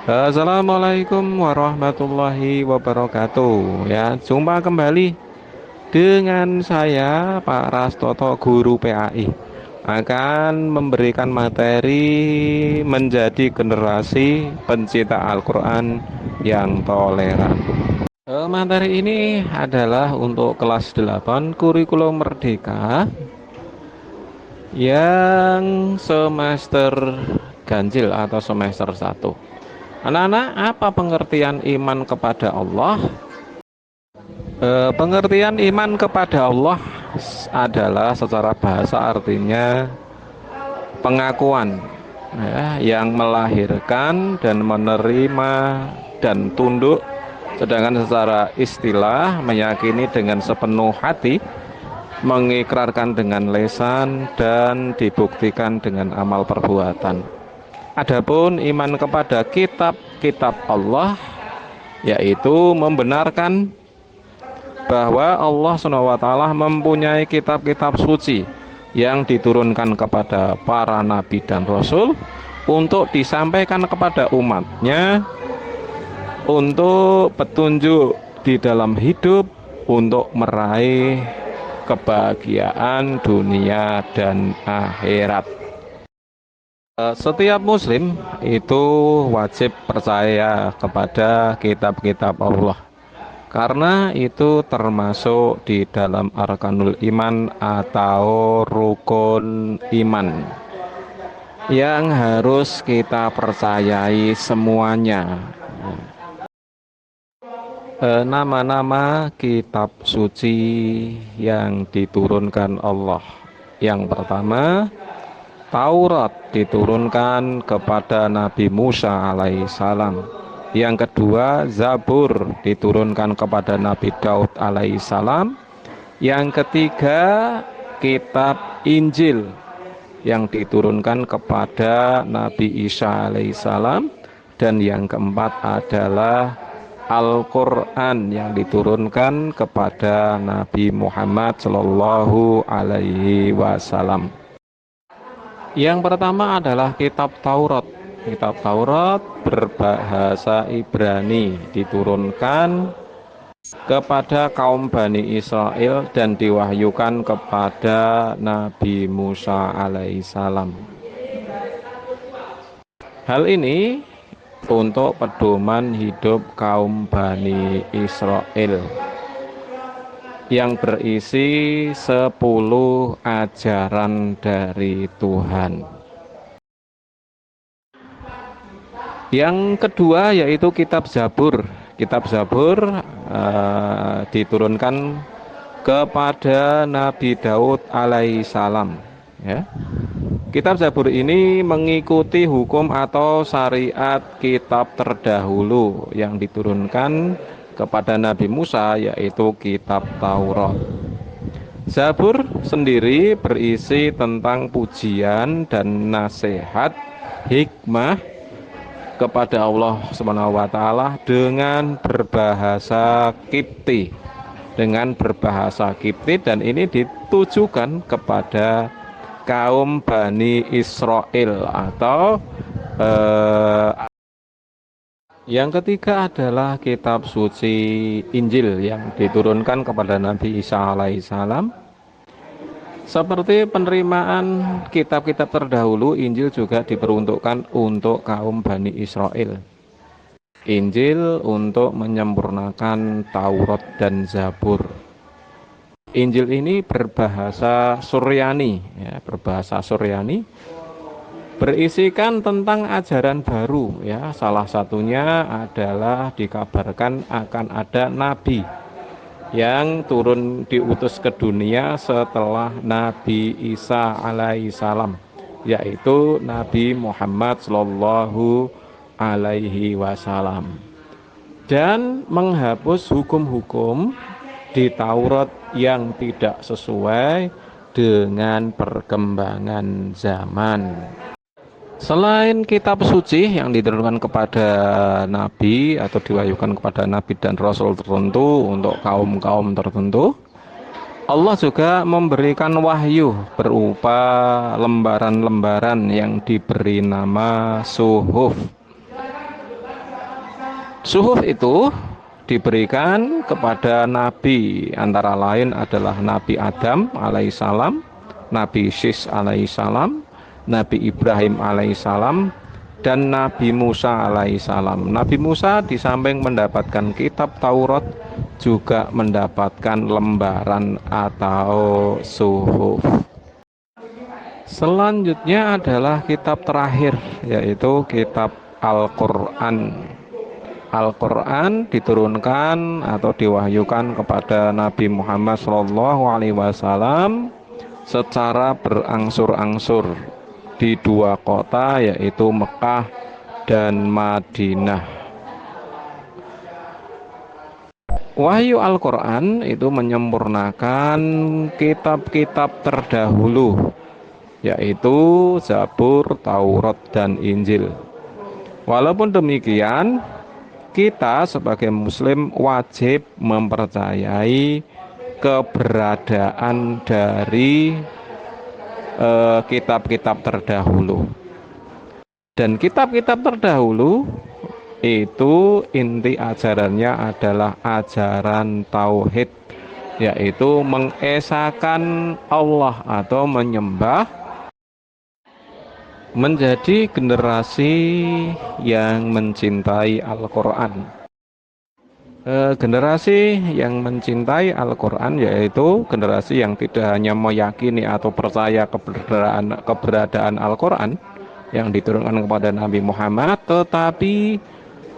Assalamualaikum warahmatullahi wabarakatuh. Ya, jumpa kembali dengan saya Pak Rastoto, guru PAI, akan memberikan materi menjadi generasi pencinta Al-Quran yang toleran. Materi ini adalah untuk kelas 8 kurikulum Merdeka yang semester ganjil atau semester 1. Anak-anak, apa pengertian iman kepada Allah? Pengertian iman kepada Allah adalah secara bahasa artinya pengakuan, ya, yang melahirkan dan menerima dan tunduk, sedangkan secara istilah meyakini dengan sepenuh hati, mengikrarkan dengan lesan, dan dibuktikan dengan amal perbuatan. Adapun iman kepada kitab-kitab Allah, yaitu membenarkan bahwa Allah SWT mempunyai kitab-kitab suci yang diturunkan kepada para nabi dan rasul untuk disampaikan kepada umatnya untuk petunjuk di dalam hidup, untuk meraih kebahagiaan dunia dan akhirat. Setiap muslim itu wajib percaya kepada kitab-kitab Allah, karena itu termasuk di dalam arkanul iman atau rukun iman yang harus kita percayai semuanya. Nama-nama kitab suci yang diturunkan Allah. Yang pertama, Taurat diturunkan kepada Nabi Musa alaihissalam. Yang kedua, Zabur diturunkan kepada Nabi Daud alaihissalam. Yang ketiga, kitab Injil yang diturunkan kepada Nabi Isa alaihissalam. Dan yang keempat adalah Al-Quran yang diturunkan kepada Nabi Muhammad Shallallahu Alaihi Wasallam. Yang pertama adalah kitab Taurat. Kitab Taurat berbahasa Ibrani, diturunkan kepada kaum Bani Israel dan diwahyukan kepada Nabi Musa alaihissalam. Hal ini untuk pedoman hidup kaum Bani Israel yang berisi 10 ajaran dari Tuhan. Yang kedua yaitu kitab Zabur. Kitab Zabur diturunkan kepada Nabi Daud alaihissalam, ya. Kitab Zabur ini mengikuti hukum atau syariat kitab terdahulu yang diturunkan kepada Nabi Musa, yaitu kitab Taurat. Zabur sendiri berisi tentang pujian dan nasihat, hikmah kepada Allah Subhanahu wa taala dengan berbahasa Kipti. Dan ini ditujukan kepada kaum Bani Israel atau yang ketiga adalah kitab suci Injil yang diturunkan kepada Nabi Isa alaihissalam. Seperti penerimaan kitab-kitab terdahulu, Injil juga diperuntukkan untuk kaum Bani Israel. Injil untuk menyempurnakan Taurat dan Zabur. Injil ini berbahasa Suryani, ya, berisikan tentang ajaran baru, ya. Salah satunya adalah dikabarkan akan ada nabi yang turun diutus ke dunia setelah Nabi Isa alaihissalam, yaitu Nabi Muhammad Shallallahu Alaihi Wasallam, dan menghapus hukum-hukum di Taurat yang tidak sesuai dengan perkembangan zaman. Selain kitab suci yang diturunkan kepada nabi atau diwahyukan kepada nabi dan rasul tertentu untuk kaum-kaum tertentu, Allah juga memberikan wahyu berupa lembaran-lembaran yang diberi nama suhuf. Suhuf itu diberikan kepada nabi, antara lain adalah Nabi Adam alaihissalam, Nabi Syis alaihissalam, Nabi Ibrahim alaihissalam, dan Nabi Musa alaihissalam. Nabi Musa di samping mendapatkan kitab Taurat juga mendapatkan lembaran atau suhuf. Selanjutnya adalah kitab terakhir, yaitu kitab Al-Quran. Al-Quran diturunkan atau diwahyukan kepada Nabi Muhammad SAW secara berangsur-angsur di dua kota, yaitu Mekah dan Madinah. Wahyu Al-Quran itu menyempurnakan kitab-kitab terdahulu, yaitu Zabur, Taurat, dan Injil. Walaupun demikian, kita sebagai muslim wajib mempercayai keberadaan dari kitab-kitab terdahulu. Dan kitab-kitab terdahulu itu inti ajarannya adalah ajaran tauhid, yaitu mengesahkan Allah atau menyembah, menjadi generasi yang mencintai Al-Quran. Generasi yang mencintai Al-Quran yaitu generasi yang tidak hanya meyakini atau percaya keberadaan Al-Quran yang diturunkan kepada Nabi Muhammad, tetapi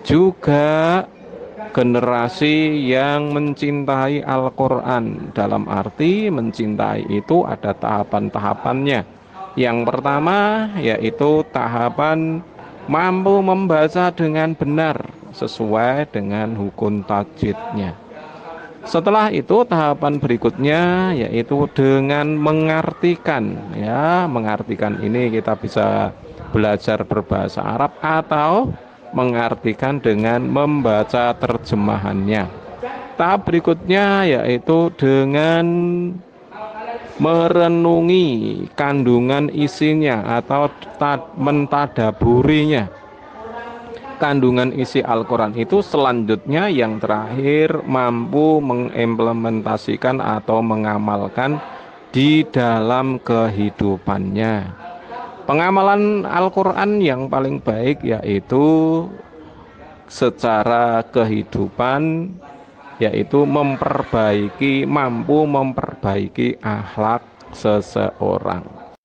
juga generasi yang mencintai Al-Quran. Dalam arti mencintai itu ada tahapan-tahapannya. Yang pertama yaitu tahapan mampu membaca dengan benar sesuai dengan hukum tajwidnya. Setelah itu tahapan berikutnya yaitu dengan mengartikan. Mengartikan ini kita bisa belajar berbahasa Arab atau mengartikan dengan membaca terjemahannya. Tahap berikutnya yaitu dengan merenungi kandungan isinya atau mentadaburinya. Kandungan isi Al-Quran itu selanjutnya yang terakhir mampu mengimplementasikan atau mengamalkan di dalam kehidupannya. Pengamalan Al-Quran yang paling baik yaitu secara kehidupan, yaitu mampu memperbaiki akhlak seseorang.